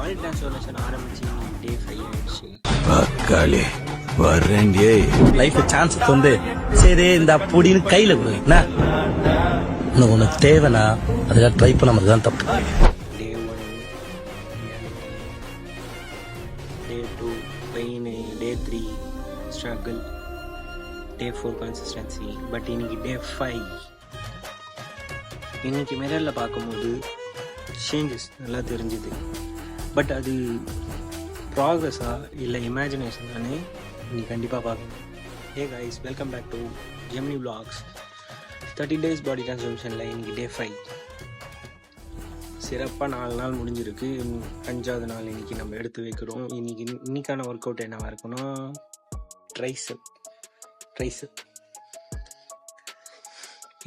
பாடி transformation ஆரம்பிச்சு டே 5 ஆயிடுச்சு. பக்காளி வரேண்டியே life chance வந்து சரி இந்த அப்படின்னு கையில கொடு என்ன உனக்கு தேவைன்னா அதுக்காக ட்ரை பண்ண மாதிரி தான் தப்பு. டே 1 டே 2 pain, day 3 struggle, day 4 consistency. But இன்னைக்கு டே 5. இன்னைக்கு மிரரில் பார்க்கும்போது சேஞ்சஸ் நல்லா தெரிஞ்சுது. பட் அது ப்ராக்ரஸா இல்லை இமேஜினேஷன் தானே இன்னைக்கு கண்டிப்பாக பார்க்கணும். Hey guys, welcome back to Gemini vlogs. 30 days body டிரான்ஸ்ஃபர்மேஷனில் இன்னைக்கு டே 5. சிறப்பாக 4 நாள் முடிஞ்சிருக்கு. 5வது நாள் இன்னைக்கு நம்ம எடுத்து வைக்கிறோம். இன்னைக்கான ஒர்க் அவுட் என்னவா இருக்குன்னா ட்ரைசெப்.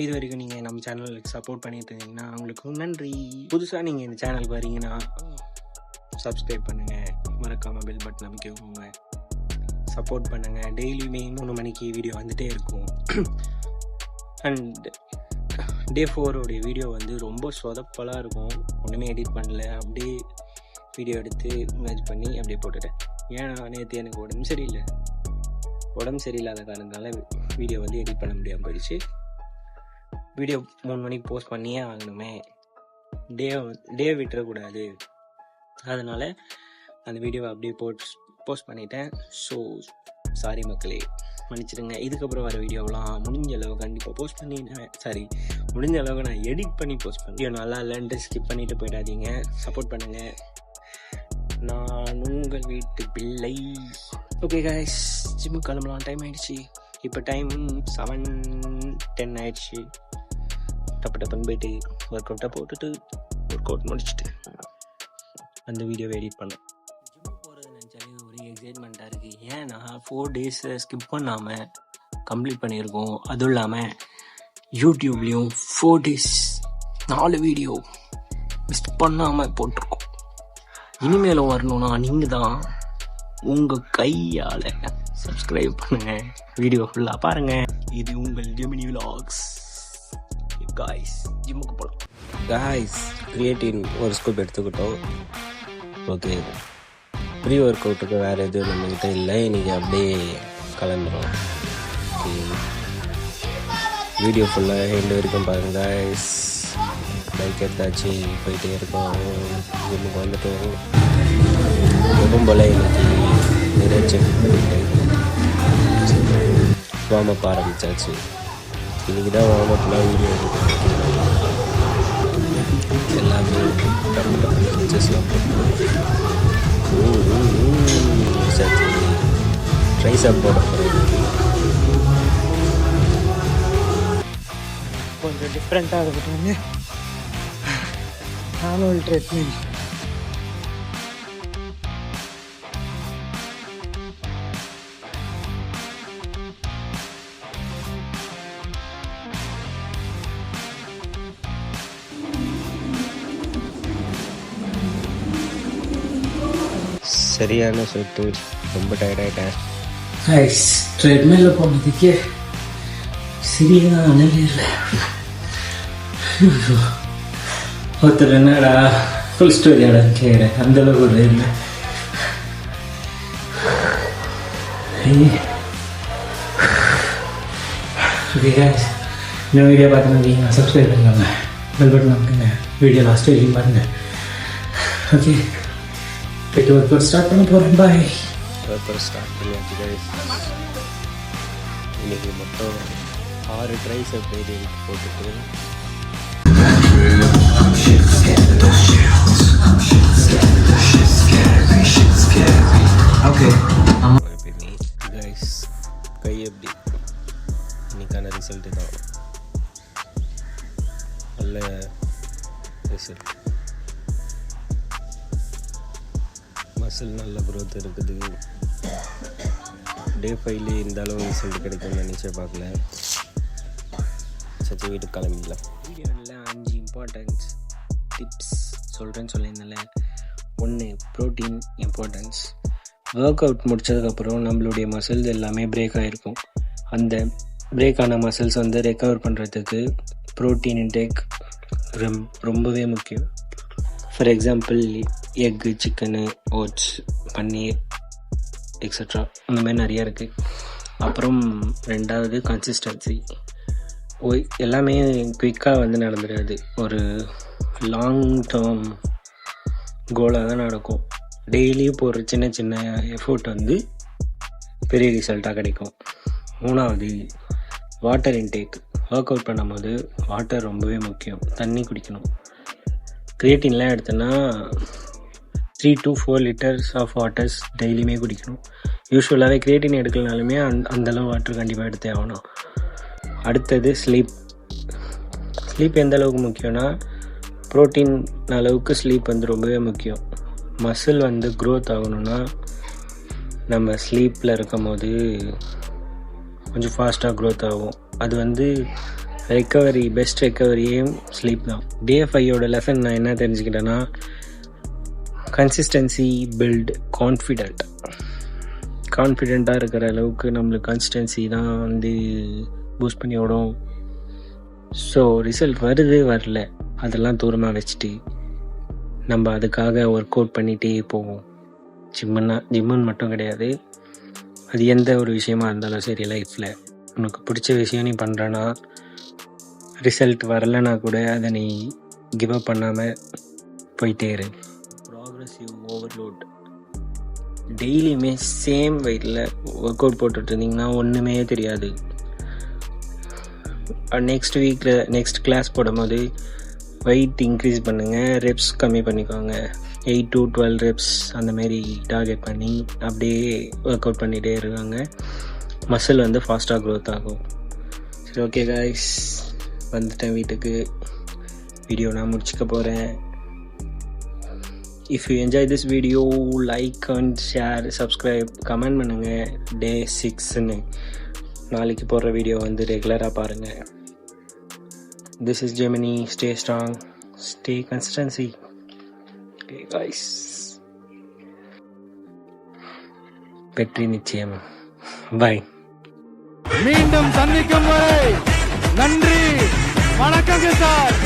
இது வரைக்கும் நீங்கள் நம்ம சேனலுக்கு சப்போர்ட் பண்ணிட்டு இருந்தீங்கன்னா உங்களுக்கு நன்றி. புதுசாக நீங்கள் இந்த சேனலுக்கு வரீங்கன்னா சப்ஸ்கிரைப் பண்ணுங்கள், மறக்காமல் பெல் பட்டன் அமைக்கோங்க, சப்போர்ட் பண்ணுங்கள். டெய்லியுமே 3 மணிக்கு வீடியோ வந்துகிட்டே இருக்கும். அண்ட் டே 4 வீடியோ வந்து ரொம்ப சொதப்பலாக இருக்கும். ஒன்றுமே எடிட் பண்ணல, அப்படியே வீடியோ எடுத்து மேட்ச் பண்ணி அப்படியே போட்டுட்டேன். ஏன்னா நேற்று எனக்கு உடம்பு சரியில்லாத காரணத்தால் வீடியோ வந்து எடிட் பண்ண முடியாமல் போயிடுச்சு. வீடியோ 3 மணிக்கு போஸ்ட் பண்ணியே ஆகணுமே, டே விட்டுறக்கூடாது. அதனால் அந்த வீடியோவை அப்படியே போஸ்ட் பண்ணிட்டேன். ஸோ சாரி மக்களே, மன்னிச்சிடுங்க. இதுக்கப்புறம் வர வீடியோவெலாம் முடிஞ்ச அளவு கண்டிப்பாக போஸ்ட் பண்ணி முடிஞ்ச அளவுக்கு நான் எடிட் பண்ணி போஸ்ட் பண்ணேன். வீடியோ நல்லா இல்லைன்ட்டு ஸ்கிப் பண்ணிவிட்டு போயிடாதீங்க, சப்போர்ட் பண்ணுங்கள். நான் உங்கள் வீட்டு பிள்ளை. ஓகே கைஸ், ஜிம்முக்கு கிளம்பலாம், டைம் ஆகிடுச்சு. இப்போ டைம் 7:10 ஆயிடுச்சு. டப்புன்னு போயிட்டு ஒர்க் அவுட்டாக போட்டுட்டு ஒர்க் அவுட் முடிச்சுட்டு அந்த வீடியோவை எடிட் பண்ணேன். ஜிம்மு போகிறது நினச்சாலே ஒரு எக்ஸைட்மெண்ட்டாக இருக்குது. ஏன்னா 4 days ஸ்கிப் பண்ணாமல் கம்ப்ளீட் பண்ணியிருக்கோம். அதுவும் இல்லாமல் யூடியூப்லேயும் 4 days 4 வீடியோ மிஸ் பண்ணாமல் போட்டிருக்கோம். இனிமேலும் வரணும்னா நீங்கள் தான் உங்கள் கையால் சப்ஸ்கிரைப் பண்ணுங்கள், வீடியோ ஃபுல்லாக பாருங்கள். இது உங்கள் ஜெமினி vlogs. காய்ஸ், ஜிம்முக்கு போகலாம். காய்ஸ், கிரியேட்டின் ஒரு ஸ்கூப் எடுத்துக்கிட்டோம். ஓகே, ப்ரீ ஒர்க் அவுட்டுக்கு வேறு எதுவும் நம்மக்கிட்ட இல்லை. இன்றைக்கி அப்படியே கிளம்புறோம். ஓகே, வீடியோ ஃபுல்லாக எண்டு வரைக்கும் பாருங்கள் காய்ஸ். பைக் எடுத்தாச்சு, போயிட்டே இருக்கோம். ஜிம்முக்கு வந்துட்டோம். எப்பவும் போல் இன்றைக்கி நிறைய செக் பண்ணிட்டு வார்ம் அப் ஆரம்பித்தாச்சு. இன்றைக்கி தான் வார்ம் அப்லாம் வீடியோ எல்லாமே பிக்சர்ஸ்லாம் ட்ரைசப் போட கொஞ்சம் டிஃப்ரெண்ட்டாக இருக்கட்டும். நானும் ட்ரெட்மில் சரியான சொட்டு. ரொம்ப டயர்டாயிட்டேன். ட்ரெட்மில்ல போனதுக்கே சரியான நிலையில் ஒருத்தர் என்னடா ஃபுல் ஸ்டோரியாடா கேட்குறேன். அந்தளவுக்கு ஒரு இல்லை. ஓகே காய்ஸ், இந்த வீடியோ பார்த்துன்னு சப்ஸ்கிரைப் பண்ணுங்க, பெல் பட்டன் அமைக்குங்க, வீடியோ லாஸ்ட் வரைக்கும் பாருங்கள். ஓகே, போய்ட்டு ஒர்க் அவுட் ஸ்டார்ட் பண்ண போகிறேன். பாய். ஒர்க் அவுட் ஸ்டார்ட் பண்ணியாச்சு கைஸ். இன்றைக்கி மொத்தம் 6 ட்ரைசெப் டெய்லி போட்டுட்டு கைஸ், கை எப்படி இன்னைக்கான ரிசல்ட்டு தான். நல்ல ரிசல்ட். மசில் நல்ல க்ரோத் இருக்குது. டே 5 இந்த அளவு ரிசல்ட் கிடைக்கும்னு நினச்சே பார்க்கல. சரி, வீட்டுக்கு கிளம்பிடலாம். வீடியோவில் 5 இம்பார்ட்டன்ஸ் டிப்ஸ் சொல்கிறேன்னு சொல்லியிருந்தால. 1, ப்ரோட்டீன் இம்பார்ட்டன்ஸ். ஒர்க் அவுட் முடித்ததுக்கப்புறம் நம்மளுடைய மசில்ஸ் எல்லாமே பிரேக் ஆகிருக்கும். அந்த பிரேக் ஆன மசில்ஸ் வந்து ரெக்கவர் பண்ணுறதுக்கு ப்ரோட்டீன் இன்டேக் ரொம்பவே முக்கியம். For example egg, chicken, oats, paneer extra இந்த மாதிரி நிறையா இருக்குது. அப்புறம் 2வது கன்சிஸ்டன்சி. எல்லாமே குயிக்காக வந்து நடந்துடாது. ஒரு லாங் டேர்ம் கோலாக தான் நடக்கும். டெய்லியும் போடுற சின்ன சின்ன எஃபோர்ட் வந்து பெரிய ரிசல்ட்டாக கிடைக்கும். 3வது வாட்டர் இன்டேக். ஒர்க் அவுட் பண்ணும்போது வாட்டர் ரொம்பவே முக்கியம். தண்ணி குடிக்கணும். கிரியேட்டின்லாம் எடுத்தோன்னா 3 to 4 liters ஆஃப் வாட்டர்ஸ் டெய்லியுமே குடிக்கணும். யூஸ்வலாகவே கிரியேட்டின் எடுக்கலனாலுமே அந்தளவு வாட்டர் கண்டிப்பாக எடுத்தே ஆகணும். அடுத்தது ஸ்லீப். எந்த அளவுக்கு முக்கியம்னா ப்ரோட்டீன் அளவுக்கு ஸ்லீப் வந்து ரொம்பவே முக்கியம். மசில் வந்து க்ரோத் ஆகணும்னா நம்ம ஸ்லீப்பில் இருக்கும் போது கொஞ்சம் ஃபாஸ்ட்டாக க்ரோத் ஆகும். அது வந்து பெஸ்ட் ரெக்கவரியே ஸ்லீப் தான். Day 5 லெசன் நான் என்ன தெரிஞ்சுக்கிட்டேன்னா, கன்சிஸ்டன்சி பில்ட் கான்ஃபிடெண்ட்டாக இருக்கிற அளவுக்கு நம்மளுக்கு கன்சிஸ்டன்சி தான் வந்து பூஸ்ட் பண்ணி விடும். ஸோ ரிசல்ட் வரல அதெல்லாம் தூரமாக வச்சுட்டு நம்ம அதுக்காக ஒர்க் அவுட் பண்ணிகிட்டே போவோம். ஜிம்முன்னு மட்டும் கிடையாது, அது எந்த ஒரு விஷயமா இருந்தாலும் சரி. லைஃப்பில் உனக்கு பிடிச்ச விஷயம் நீ பண்ணுறனா, ரிசல்ட் வரலைன்னா கூட அதை நீ கிவ் அப் பண்ணாமல் போயிட்டே இரு. Progressive overload. டெய்லியுமே சேம் வெயிட்டில் ஒர்க் அவுட் போட்டுட்டு இருந்தீங்கன்னா ஒன்றுமே தெரியாது. நெக்ஸ்ட் கிளாஸ் போடும்போது வெயிட் இன்க்ரீஸ் பண்ணுங்கள், ரெப்ஸ் கம்மி பண்ணிக்கோங்க. 8 to 12 ரெப்ஸ் அந்தமாரி டார்கெட் பண்ணி அப்படியே ஒர்க் அவுட் பண்ணிகிட்டே இருக்காங்க. மசில் வந்து ஃபாஸ்ட்டாக க்ரோத் ஆகும். சரி, ஓகே காய்ஸ், வந்துட்டேன் வீட்டுக்கு. வீடியோ நான் முடிச்சுக்க போகிறேன். If you enjoy this video, like and share, subscribe, comment பண்ணுங்கள். Day 6ன்னு நாளைக்கு போடுற வீடியோ வந்து ரெகுலராக பாருங்கள். This is Gemini. Stay strong, stay consistency. Okay guys, வெற்றி நிச்சயம். Bye. மீண்டும் சந்திக்கும் வரை நன்றி, வணக்கம் சார்.